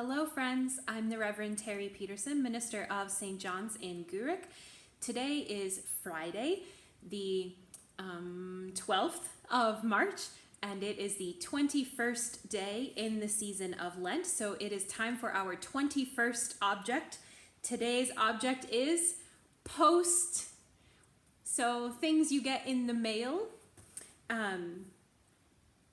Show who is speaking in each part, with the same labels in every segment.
Speaker 1: Hello, friends. I'm the Reverend Terry Peterson, minister of St. John's in Guruk. Today is Friday, the 12th of March, and it is the 21st day in the season of Lent. So it is time for our 21st object. Today's object is post. So things you get in the mail.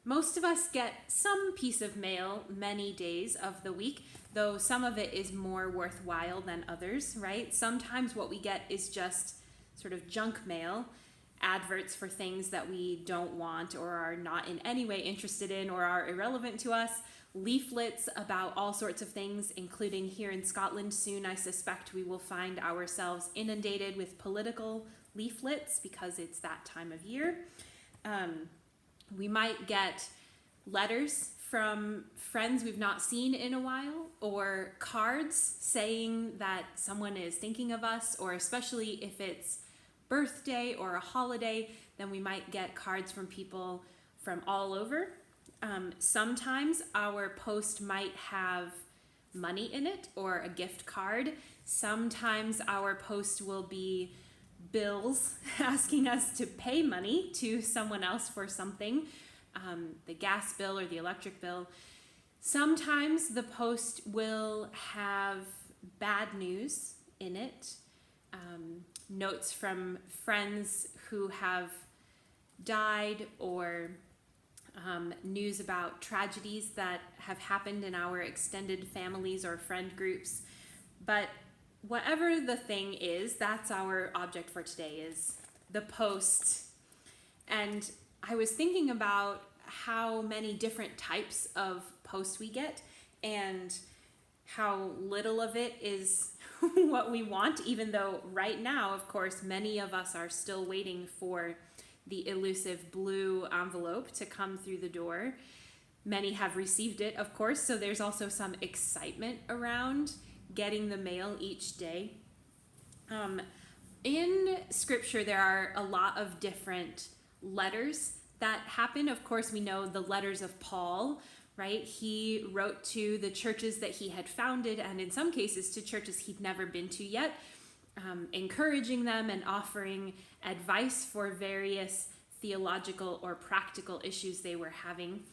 Speaker 1: Most of us get some piece of mail many days of the week, though some of it is more worthwhile than others, right? Sometimes what we get is just sort of junk mail, adverts for things that we don't want or are not in any way interested in or are irrelevant to us, leaflets about all sorts of things, including here in Scotland. Soon, I suspect we will find ourselves inundated with political leaflets because it's that time of year. We might get letters from friends we've not seen in a while, or cards saying that someone is thinking of us, or especially if it's birthday or a holiday, then we might get cards from people from all over. Sometimes our post might have money in it or a gift card. Sometimes our post will be bills asking us to pay money to someone else for something, the gas bill or the electric bill. Sometimes the post will have bad news in it, notes from friends who have died, or news about tragedies that have happened in our extended families or friend groups. But whatever the thing is, that's our object for today, is the post. And I was thinking about how many different types of post we get and how little of it is what we want, even though right now, of course, many of us are still waiting for the elusive blue envelope to come through the door. Many have received it, of course, so there's also some excitement around getting the mail each day. In Scripture, there are a lot of different letters that happen. Of course, we know the letters of Paul, right? He wrote to the churches that he had founded, and in some cases to churches he'd never been to yet, encouraging them and offering advice for various theological or practical issues they were having.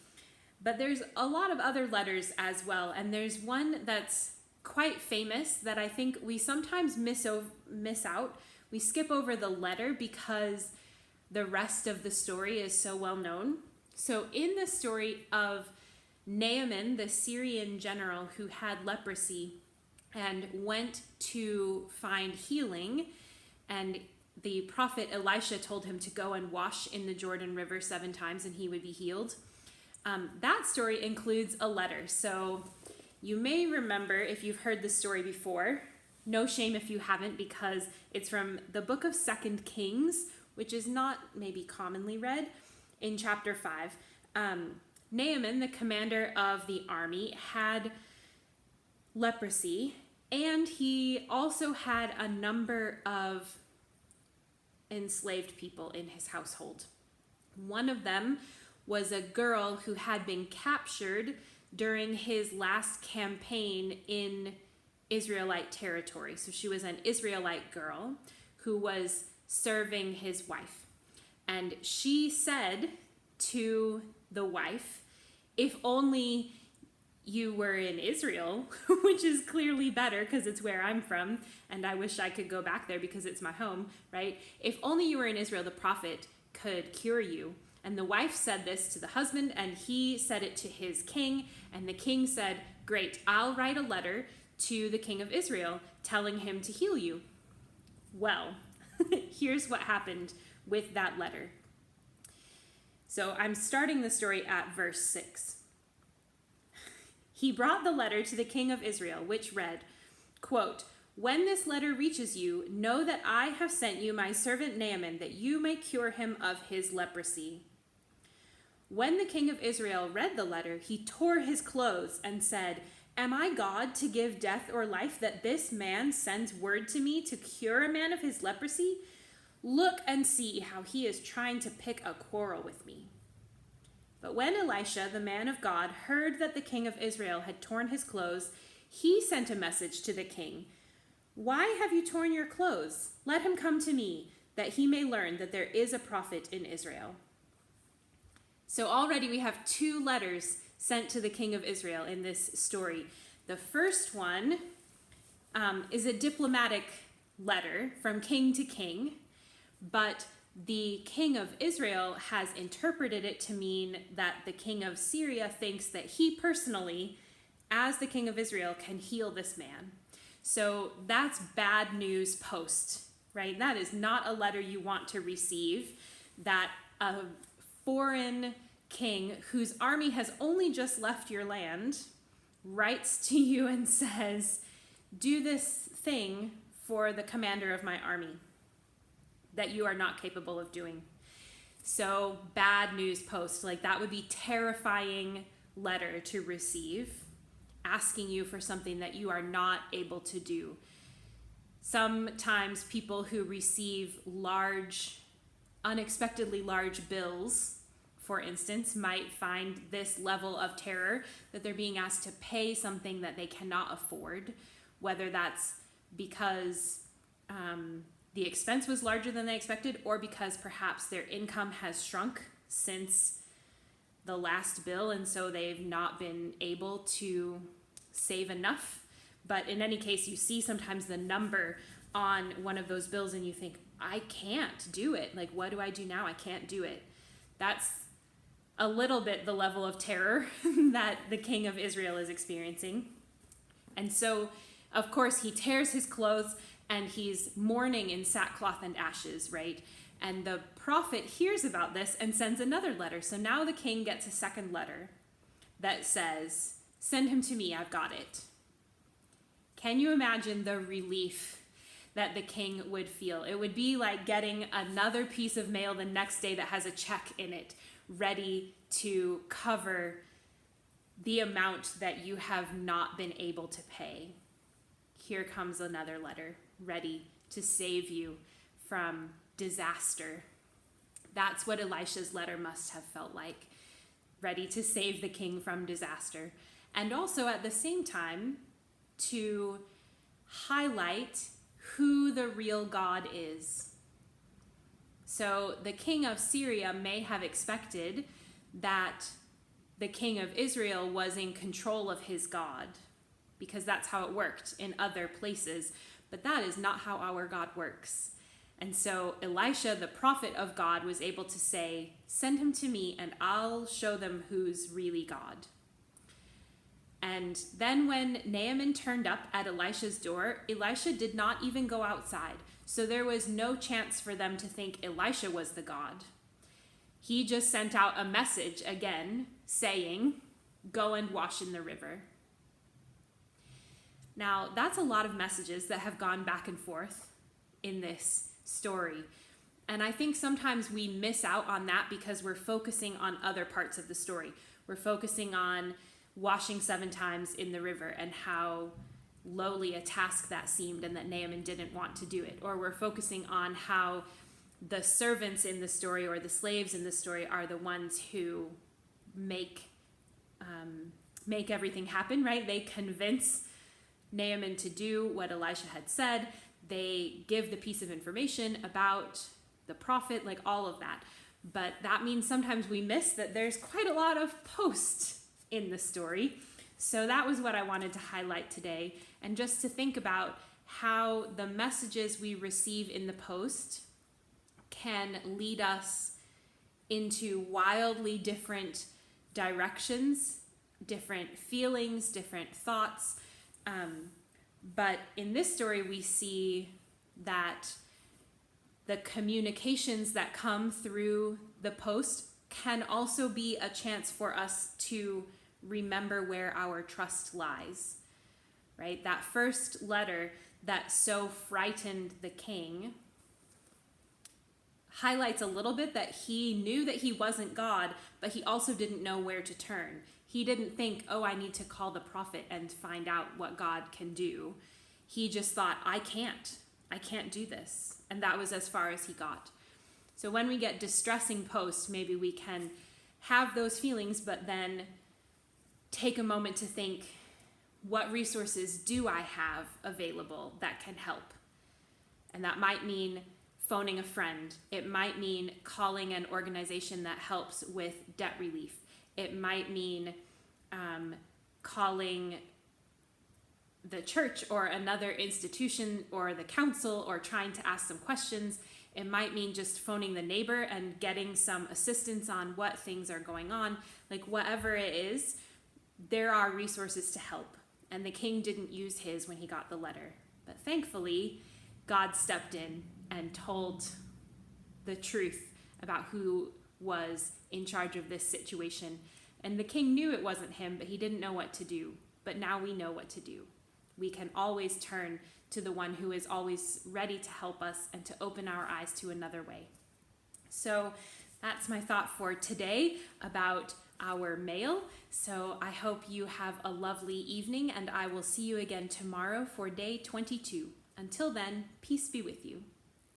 Speaker 1: But there's a lot of other letters as well, and there's one that's quite famous that I think we sometimes miss out. We skip over the letter because the rest of the story is so well known. So in the story of Naaman, the Syrian general who had leprosy and went to find healing, and the prophet Elisha told him to go and wash in the Jordan River 7 times and he would be healed. That story includes a letter. So you may remember, if you've heard this story before, no shame if you haven't, because it's from the book of 2 Kings, which is not maybe commonly read, in chapter 5. Naaman, the commander of the army, had leprosy, and he also had a number of enslaved people in his household. One of them was a girl who had been captured during his last campaign in Israelite territory. So she was an Israelite girl who was serving his wife. And she said to the wife, if only you were in Israel, which is clearly better because it's where I'm from, and I wish I could go back there because it's my home, right? If only you were in Israel, the prophet could cure you. And the wife said this to the husband, and he said it to his king, and the king said, great, I'll write a letter to the king of Israel telling him to heal you. Well, here's what happened with that letter. So I'm starting the story at verse 6. He brought the letter to the king of Israel, which read, quote, when this letter reaches you, know that I have sent you my servant Naaman, that you may cure him of his leprosy. When the king of Israel read the letter, he tore his clothes and said, am I God to give death or life that this man sends word to me to cure a man of his leprosy? Look and see how he is trying to pick a quarrel with me. But when Elisha, the man of God, heard that the king of Israel had torn his clothes, he sent a message to the king. Why have you torn your clothes? Let him come to me, that he may learn that there is a prophet in Israel. So already we have 2 letters sent to the king of Israel in this story. The first one is a diplomatic letter from king to king, but the king of Israel has interpreted it to mean that the king of Syria thinks that he personally, as the king of Israel, can heal this man. So that's bad news post, right? That is not a letter you want to receive, that a foreign king whose army has only just left your land writes to you and says, do this thing for the commander of my army that you are not capable of doing. So bad news post, like that would be terrifying letter to receive, asking you for something that you are not able to do. Sometimes people who receive unexpectedly large bills, for instance, might find this level of terror that they're being asked to pay something that they cannot afford, whether that's because the expense was larger than they expected, or because perhaps their income has shrunk since the last bill, and so they've not been able to save enough. But in any case, you see sometimes the number on one of those bills and you think, I can't do it. Like, what do I do now? I can't do it. That's a little bit the level of terror that the king of Israel is experiencing. And so, of course, he tears his clothes and he's mourning in sackcloth and ashes, right? And the prophet hears about this and sends another letter. So now the king gets a second letter that says, send him to me, I've got it. Can you imagine the relief that the king would feel? It would be like getting another piece of mail the next day that has a check in it, ready to cover the amount that you have not been able to pay. Here comes another letter, ready to save you from disaster. That's what Elisha's letter must have felt like, ready to save the king from disaster. And also at the same time, to highlight who the real God is. So the king of Syria may have expected that the king of Israel was in control of his God, because that's how it worked in other places. But that is not how our God works. And so Elisha, the prophet of God, was able to say, send him to me and I'll show them who's really God. And then when Naaman turned up at Elisha's door, Elisha did not even go outside. So there was no chance for them to think Elisha was the God. He just sent out a message again saying, go and wash in the river. Now, that's a lot of messages that have gone back and forth in this story. And I think sometimes we miss out on that because we're focusing on other parts of the story. We're focusing on washing 7 times in the river and how lowly a task that seemed and that Naaman didn't want to do it. Or we're focusing on how the servants in the story or the slaves in the story are the ones who make everything happen, right? They convince Naaman to do what Elisha had said. They give the piece of information about the prophet, like all of that. But that means sometimes we miss that there's quite a lot of post in the story. So that was what I wanted to highlight today, and just to think about how the messages we receive in the post can lead us into wildly different directions, different feelings, different thoughts. But in this story, we see that the communications that come through the post can also be a chance for us to remember where our trust lies, right? That first letter that so frightened the king highlights a little bit that he knew that he wasn't God, but he also didn't know where to turn. He didn't think, oh, I need to call the prophet and find out what God can do. He just thought, I can't do this. And that was as far as he got. So when we get distressing posts, maybe we can have those feelings, but then take a moment to think, what resources do I have available that can help? And that might mean phoning a friend. It might mean calling an organization that helps with debt relief. It might mean calling the church or another institution or the council, or trying to ask some questions. It might mean just phoning the neighbor and getting some assistance on what things are going on. Like, whatever it is, there are resources to help. And the king didn't use his when he got the letter. But thankfully, God stepped in and told the truth about who was in charge of this situation. And the king knew it wasn't him, but he didn't know what to do. But now we know what to do. We can always turn to the one who is always ready to help us and to open our eyes to another way. So that's my thought for today about our mail. So I hope you have a lovely evening, and I will see you again tomorrow for day 22. Until then, peace be with you.